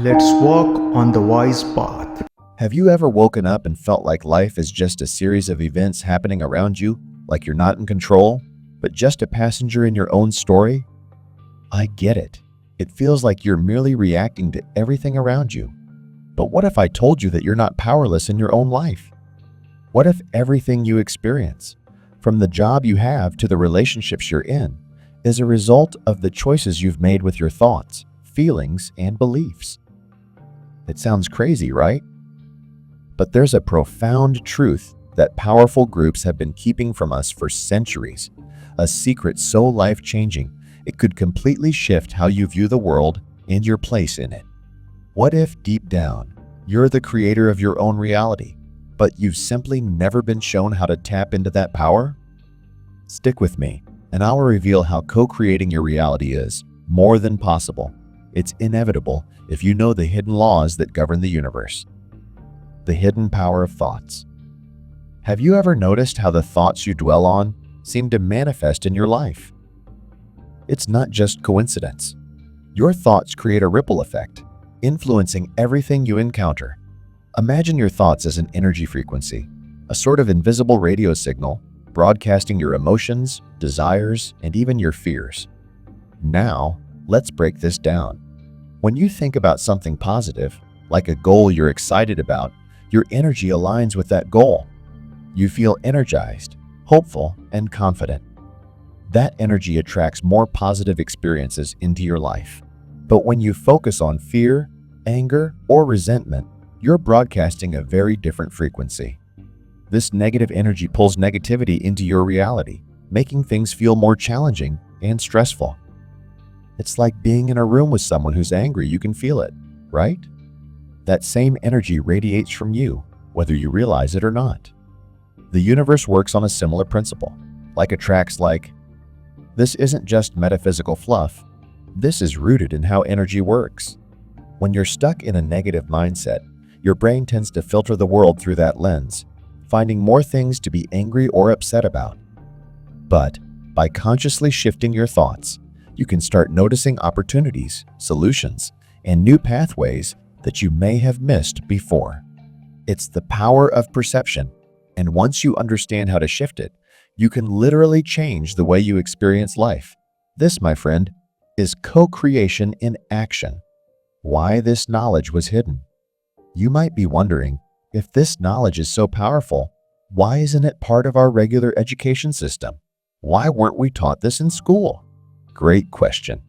Let's walk on the wise path. Have you ever woken up and felt like life is just a series of events happening around you, like you're not in control, but just a passenger in your own story? I get it. It feels like you're merely reacting to everything around you. But what if I told you that you're not powerless in your own life? What if everything you experience, from the job you have to the relationships you're in, is a result of the choices you've made with your thoughts, feelings, and beliefs? It sounds crazy, right? But there's a profound truth that powerful groups have been keeping from us for centuries, a secret so life-changing it could completely shift how you view the world and your place in it. What if deep down, you're the creator of your own reality, but you've simply never been shown how to tap into that power? Stick with me, and I'll reveal how co-creating your reality is more than possible. It's inevitable if you know the hidden laws that govern the universe. The hidden power of thoughts. Have you ever noticed how the thoughts you dwell on seem to manifest in your life? It's not just coincidence. Your thoughts create a ripple effect, influencing everything you encounter. Imagine your thoughts as an energy frequency, a sort of invisible radio signal broadcasting your emotions, desires, and even your fears. Now, let's break this down. When you think about something positive, like a goal you're excited about, your energy aligns with that goal. You feel energized, hopeful, and confident. That energy attracts more positive experiences into your life. But when you focus on fear, anger, or resentment, you're broadcasting a very different frequency. This negative energy pulls negativity into your reality, making things feel more challenging and stressful. It's like being in a room with someone who's angry. You can feel it, right? That same energy radiates from you, whether you realize it or not. The universe works on a similar principle, like attracts like. This isn't just metaphysical fluff. This is rooted in how energy works. When you're stuck in a negative mindset, your brain tends to filter the world through that lens, finding more things to be angry or upset about. But by consciously shifting your thoughts, you can start noticing opportunities, solutions, and new pathways that you may have missed before. It's the power of perception, and once you understand how to shift it, you can literally change the way you experience life. This, my friend, is co-creation in action. Why this knowledge was hidden. You might be wondering, if this knowledge is so powerful, why isn't it part of our regular education system? Why weren't we taught this in school? Great question.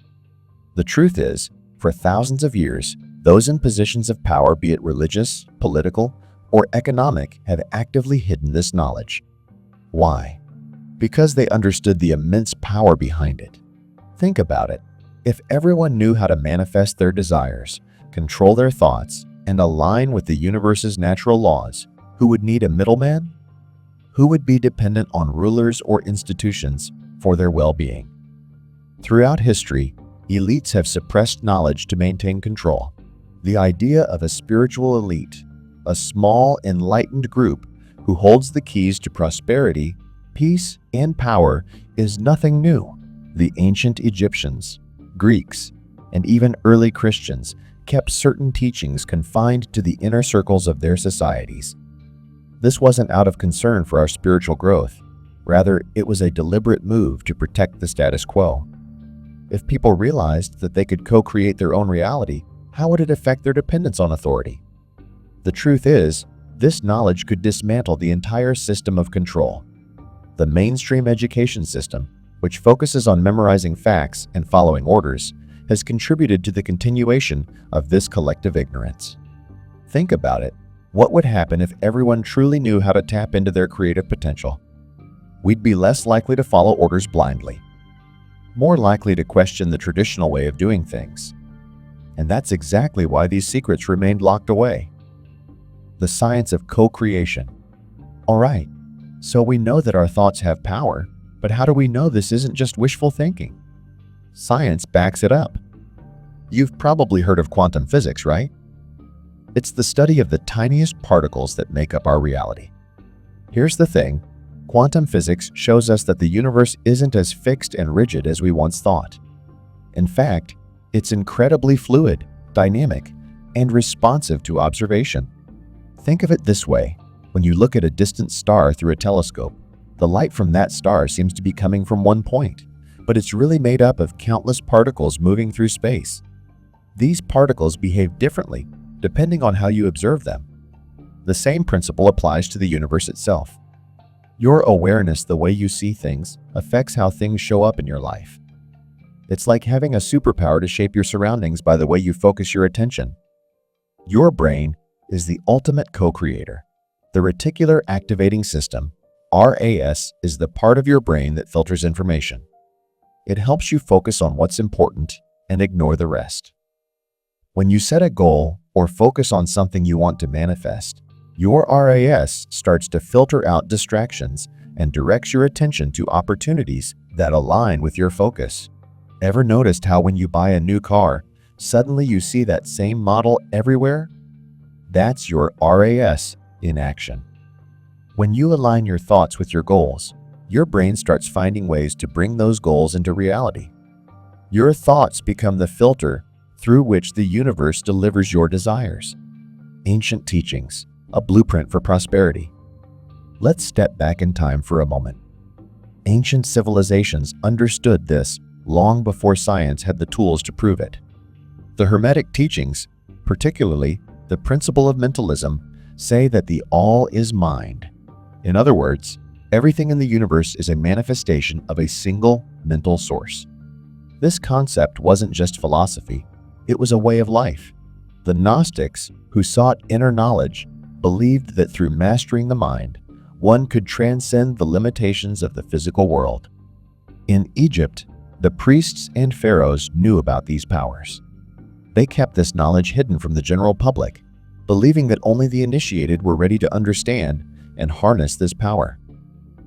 The truth is, for thousands of years, those in positions of power, be it religious, political, or economic, have actively hidden this knowledge. Why? Because they understood the immense power behind it. Think about it. If everyone knew how to manifest their desires, control their thoughts, and align with the universe's natural laws, who would need a middleman? Who would be dependent on rulers or institutions for their well-being? Throughout history, elites have suppressed knowledge to maintain control. The idea of a spiritual elite, a small, enlightened group who holds the keys to prosperity, peace, and power, is nothing new. The ancient Egyptians, Greeks, and even early Christians kept certain teachings confined to the inner circles of their societies. This wasn't out of concern for our spiritual growth. Rather, it was a deliberate move to protect the status quo. If people realized that they could co-create their own reality, how would it affect their dependence on authority? The truth is, this knowledge could dismantle the entire system of control. The mainstream education system, which focuses on memorizing facts and following orders, has contributed to the continuation of this collective ignorance. Think about it. What would happen if everyone truly knew how to tap into their creative potential? We'd be less likely to follow orders blindly, more likely to question the traditional way of doing things. And that's exactly why these secrets remained locked away. The science of co-creation. All right, so we know that our thoughts have power, but how do we know this isn't just wishful thinking? Science backs it up. You've probably heard of quantum physics, right? It's the study of the tiniest particles that make up our reality. Here's the thing. Quantum physics shows us that the universe isn't as fixed and rigid as we once thought. In fact, it's incredibly fluid, dynamic, and responsive to observation. Think of it this way. When you look at a distant star through a telescope, the light from that star seems to be coming from one point, but it's really made up of countless particles moving through space. These particles behave differently depending on how you observe them. The same principle applies to the universe itself. Your awareness, the way you see things, affects how things show up in your life. It's like having a superpower to shape your surroundings by the way you focus your attention. Your brain is the ultimate co-creator. The reticular activating system, RAS, is the part of your brain that filters information. It helps you focus on what's important and ignore the rest. When you set a goal or focus on something you want to manifest, your RAS starts to filter out distractions and directs your attention to opportunities that align with your focus. Ever noticed how when you buy a new car, suddenly you see that same model everywhere? That's your RAS in action. When you align your thoughts with your goals, your brain starts finding ways to bring those goals into reality. Your thoughts become the filter through which the universe delivers your desires. Ancient teachings, a blueprint for prosperity. Let's step back in time for a moment. Ancient civilizations understood this long before science had the tools to prove it. The Hermetic teachings, particularly the principle of mentalism, say that the all is mind. In other words, everything in the universe is a manifestation of a single mental source. This concept wasn't just philosophy, it was a way of life. The Gnostics, who sought inner knowledge, believed that through mastering the mind, one could transcend the limitations of the physical world. In Egypt, the priests and pharaohs knew about these powers. They kept this knowledge hidden from the general public, believing that only the initiated were ready to understand and harness this power.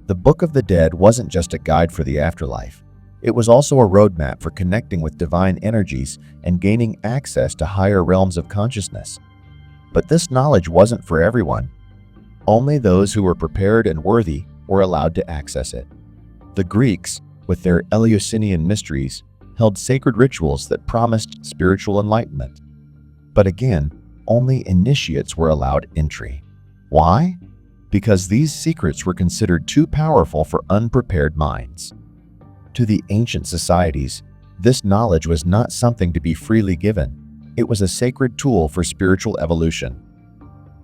The Book of the Dead wasn't just a guide for the afterlife. It was also a roadmap for connecting with divine energies and gaining access to higher realms of consciousness. But this knowledge wasn't for everyone. Only those who were prepared and worthy were allowed to access it. The Greeks, with their Eleusinian mysteries, held sacred rituals that promised spiritual enlightenment. But again, only initiates were allowed entry. Why? Because these secrets were considered too powerful for unprepared minds. To the ancient societies, this knowledge was not something to be freely given. It was a sacred tool for spiritual evolution.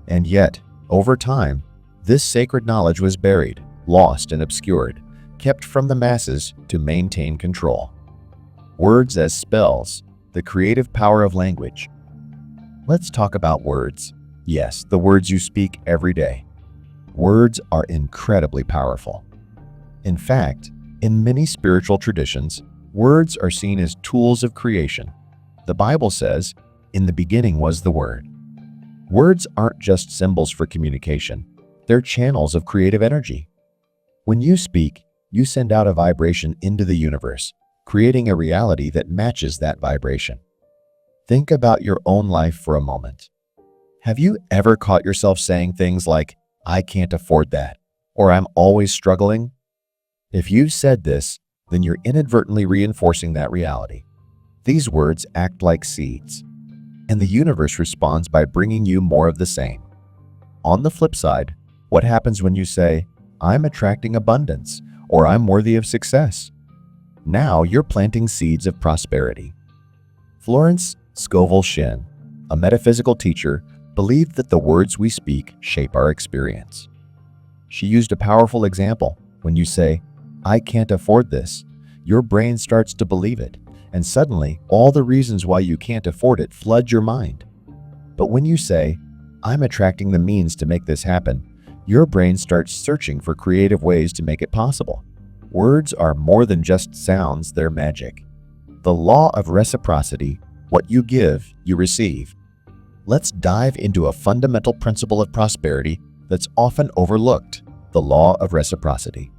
And yet, over time, this sacred knowledge was buried, lost, and obscured, kept from the masses to maintain control. Words as spells, the creative power of language. Let's talk about words. Yes, the words you speak every day. Words are incredibly powerful. In fact, in many spiritual traditions, words are seen as tools of creation. The Bible says, "In the beginning was the Word." Words aren't just symbols for communication. They're channels of creative energy. When you speak, you send out a vibration into the universe, creating a reality that matches that vibration. Think about your own life for a moment. Have you ever caught yourself saying things like, "I can't afford that," or "I'm always struggling"? If you've said this, then you're inadvertently reinforcing that reality. These words act like seeds, and the universe responds by bringing you more of the same. On the flip side, what happens when you say, "I'm attracting abundance," or "I'm worthy of success"? Now you're planting seeds of prosperity. Florence Scovel Shinn, a metaphysical teacher, believed that the words we speak shape our experience. She used a powerful example. When you say, "I can't afford this," your brain starts to believe it, and suddenly all the reasons why you can't afford it flood your mind. But when you say, "I'm attracting the means to make this happen," your brain starts searching for creative ways to make it possible. Words are more than just sounds, they're magic. The law of reciprocity, what you give, you receive. Let's dive into a fundamental principle of prosperity that's often overlooked, the law of reciprocity.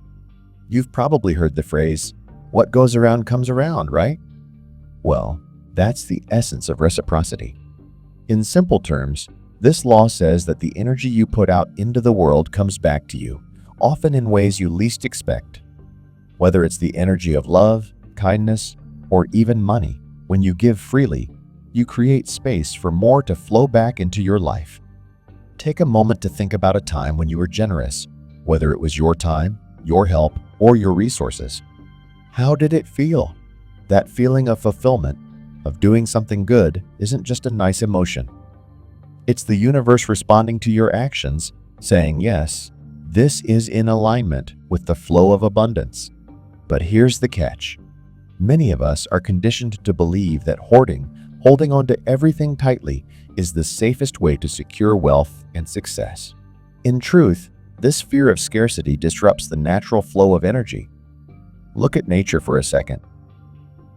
You've probably heard the phrase, "What goes around comes around," right? Well, that's the essence of reciprocity. In simple terms, this law says that the energy you put out into the world comes back to you, often in ways you least expect. Whether it's the energy of love, kindness, or even money, when you give freely, you create space for more to flow back into your life. Take a moment to think about a time when you were generous, whether it was your time, your help, or your resources. How did it feel? That feeling of fulfillment, of doing something good, isn't just a nice emotion. It's the universe responding to your actions, saying, yes, this is in alignment with the flow of abundance. But here's the catch. Many of us are conditioned to believe that holding on to everything tightly, is the safest way to secure wealth and success. In truth, this fear of scarcity disrupts the natural flow of energy. Look at nature for a second.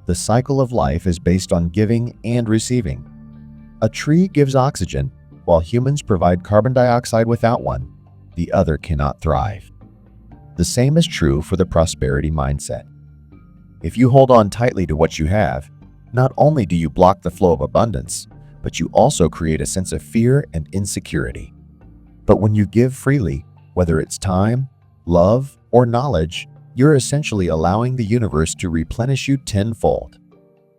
The cycle of life is based on giving and receiving. A tree gives oxygen, while humans provide carbon dioxide. Without one, the other cannot thrive. The same is true for the prosperity mindset. If you hold on tightly to what you have, not only do you block the flow of abundance, but you also create a sense of fear and insecurity. But when you give freely, whether it's time, love, or knowledge, you're essentially allowing the universe to replenish you tenfold.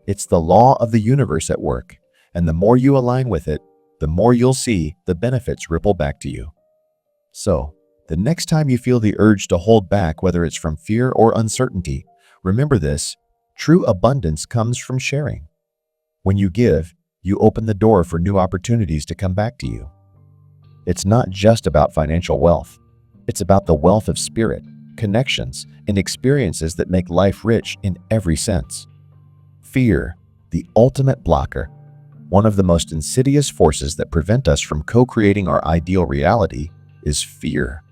It's the law of the universe at work, and the more you align with it, the more you'll see the benefits ripple back to you. So, the next time you feel the urge to hold back, whether it's from fear or uncertainty, remember this: true abundance comes from sharing. When you give, you open the door for new opportunities to come back to you. It's not just about financial wealth. It's about the wealth of spirit, connections, and experiences that make life rich in every sense. Fear, the ultimate blocker, one of the most insidious forces that prevent us from co-creating our ideal reality, is fear.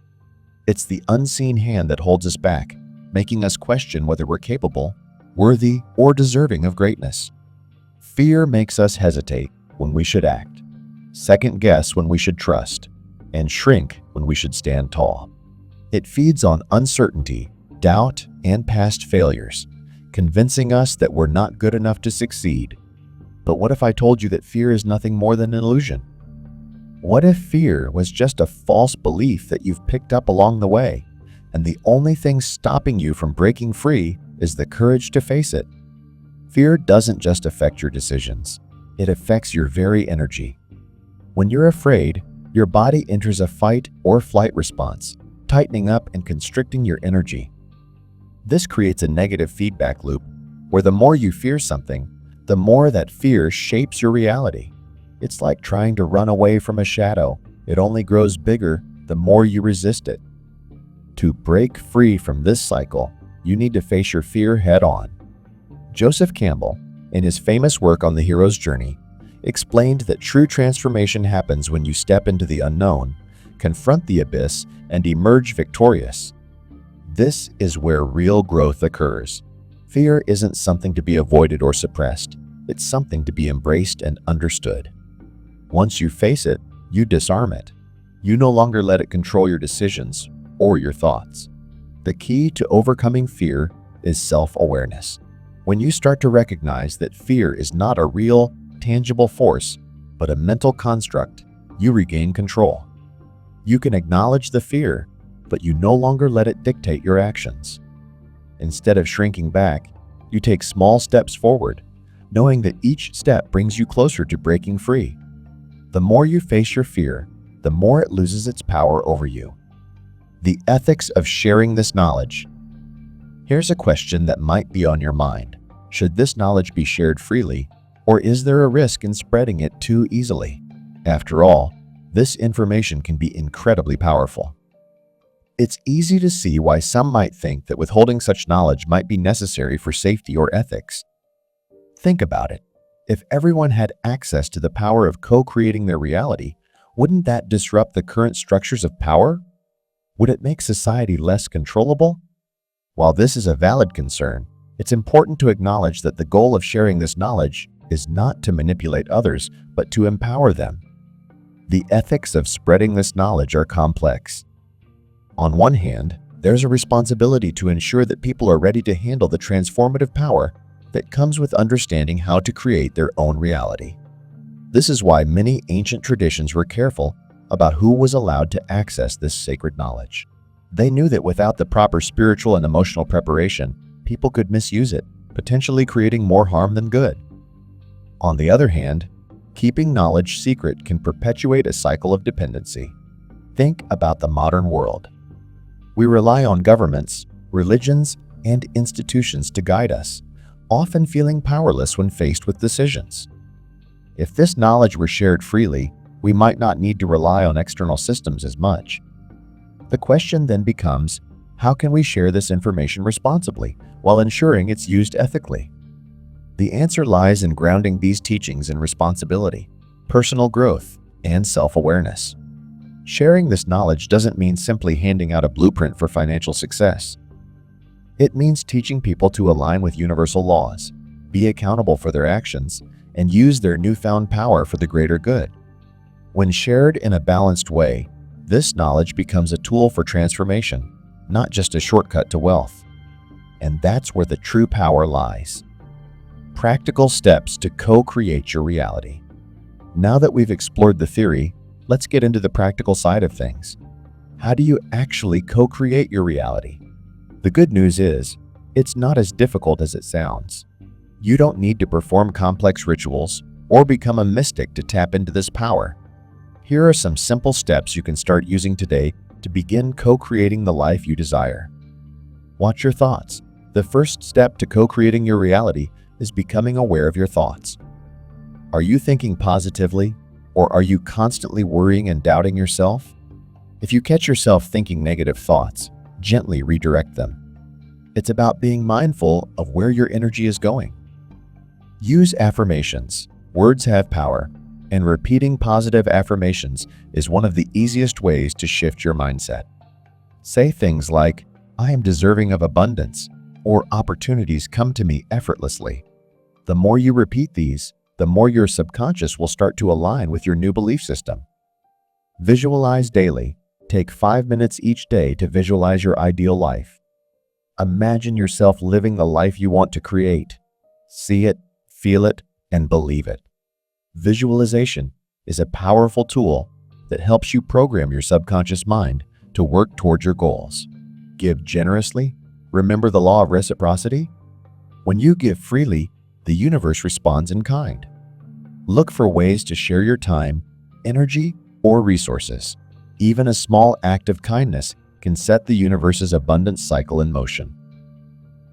It's the unseen hand that holds us back, making us question whether we're capable, worthy, or deserving of greatness. Fear makes us hesitate when we should act, second guess when we should trust, and shrink when we should stand tall. It feeds on uncertainty, doubt, and past failures, convincing us that we're not good enough to succeed. But what if I told you that fear is nothing more than an illusion? What if fear was just a false belief that you've picked up along the way, and the only thing stopping you from breaking free is the courage to face it? Fear doesn't just affect your decisions, it affects your very energy. When you're afraid, your body enters a fight or flight response, tightening up and constricting your energy. This creates a negative feedback loop, where the more you fear something, the more that fear shapes your reality. It's like trying to run away from a shadow. It only grows bigger the more you resist it. To break free from this cycle, you need to face your fear head on. Joseph Campbell, in his famous work on the hero's journey, explained that true transformation happens when you step into the unknown, confront the abyss, and emerge victorious. This is where real growth occurs. Fear isn't something to be avoided or suppressed. It's something to be embraced and understood. Once you face it, you disarm it. You no longer let it control your decisions or your thoughts. The key to overcoming fear is self-awareness. When you start to recognize that fear is not a real, tangible force, but a mental construct, you regain control. You can acknowledge the fear, but you no longer let it dictate your actions. Instead of shrinking back, you take small steps forward, knowing that each step brings you closer to breaking free. The more you face your fear, the more it loses its power over you. The ethics of sharing this knowledge. Here's a question that might be on your mind. Should this knowledge be shared freely, or is there a risk in spreading it too easily? After all, this information can be incredibly powerful. It's easy to see why some might think that withholding such knowledge might be necessary for safety or ethics. Think about it. If everyone had access to the power of co-creating their reality, wouldn't that disrupt the current structures of power? Would it make society less controllable? While this is a valid concern, it's important to acknowledge that the goal of sharing this knowledge is not to manipulate others, but to empower them. The ethics of spreading this knowledge are complex. On one hand, there's a responsibility to ensure that people are ready to handle the transformative power that comes with understanding how to create their own reality. This is why many ancient traditions were careful about who was allowed to access this sacred knowledge. They knew that without the proper spiritual and emotional preparation, people could misuse it, potentially creating more harm than good. On the other hand, keeping knowledge secret can perpetuate a cycle of dependency. Think about the modern world. We rely on governments, religions, and institutions to guide us, often feeling powerless when faced with decisions. If this knowledge were shared freely, we might not need to rely on external systems as much. The question then becomes, how can we share this information responsibly while ensuring it's used ethically? The answer lies in grounding these teachings in responsibility, personal growth, and self-awareness. Sharing this knowledge doesn't mean simply handing out a blueprint for financial success. It means teaching people to align with universal laws, be accountable for their actions, and use their newfound power for the greater good. When shared in a balanced way, this knowledge becomes a tool for transformation, not just a shortcut to wealth. And that's where the true power lies. Practical steps to co-create your reality. Now that we've explored the theory, let's get into the practical side of things. How do you actually co-create your reality? The good news is, it's not as difficult as it sounds. You don't need to perform complex rituals or become a mystic to tap into this power. Here are some simple steps you can start using today to begin co-creating the life you desire. Watch your thoughts. The first step to co-creating your reality is becoming aware of your thoughts. Are you thinking positively, or are you constantly worrying and doubting yourself? If you catch yourself thinking negative thoughts, gently redirect them. It's about being mindful of where your energy is going. Use affirmations. Words have power, and repeating positive affirmations is one of the easiest ways to shift your mindset. Say things like, "I am deserving of abundance," or "opportunities come to me effortlessly." The more you repeat these, the more your subconscious will start to align with your new belief system. Visualize daily. Take 5 minutes each day to visualize your ideal life. Imagine yourself living the life you want to create. See it, feel it, and believe it. Visualization is a powerful tool that helps you program your subconscious mind to work toward your goals. Give generously. Remember the law of reciprocity? When you give freely, the universe responds in kind. Look for ways to share your time, energy, or resources. Even a small act of kindness can set the universe's abundance cycle in motion.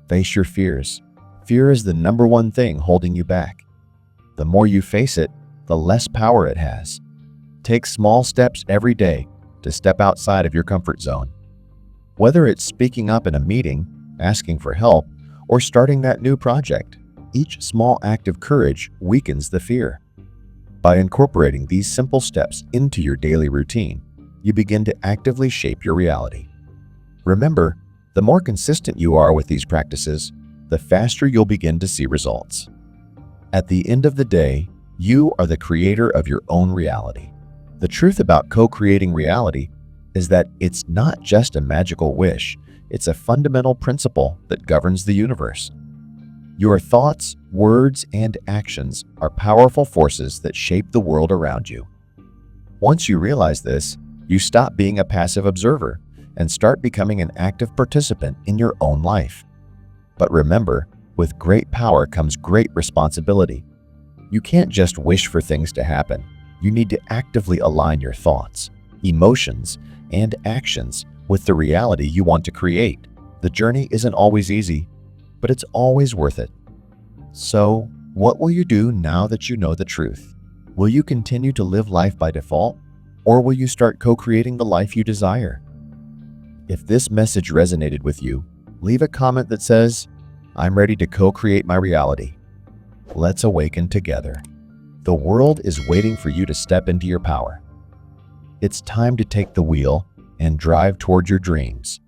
Face your fears. Fear is the number one thing holding you back. The more you face it, the less power it has. Take small steps every day to step outside of your comfort zone. Whether it's speaking up in a meeting, asking for help, or starting that new project, each small act of courage weakens the fear. By incorporating these simple steps into your daily routine, you begin to actively shape your reality. Remember, the more consistent you are with these practices, the faster you'll begin to see results. At the end of the day, you are the creator of your own reality. The truth about co-creating reality is that it's not just a magical wish, it's a fundamental principle that governs the universe. Your thoughts, words, and actions are powerful forces that shape the world around you. Once you realize this, you stop being a passive observer and start becoming an active participant in your own life. But remember, with great power comes great responsibility. You can't just wish for things to happen. You need to actively align your thoughts, emotions, and actions with the reality you want to create. The journey isn't always easy, but it's always worth it. So, what will you do now that you know the truth? Will you continue to live life by default, or will you start co-creating the life you desire? If this message resonated with you, leave a comment that says, "I'm ready to co-create my reality." Let's awaken together. The world is waiting for you to step into your power. It's time to take the wheel and drive toward your dreams.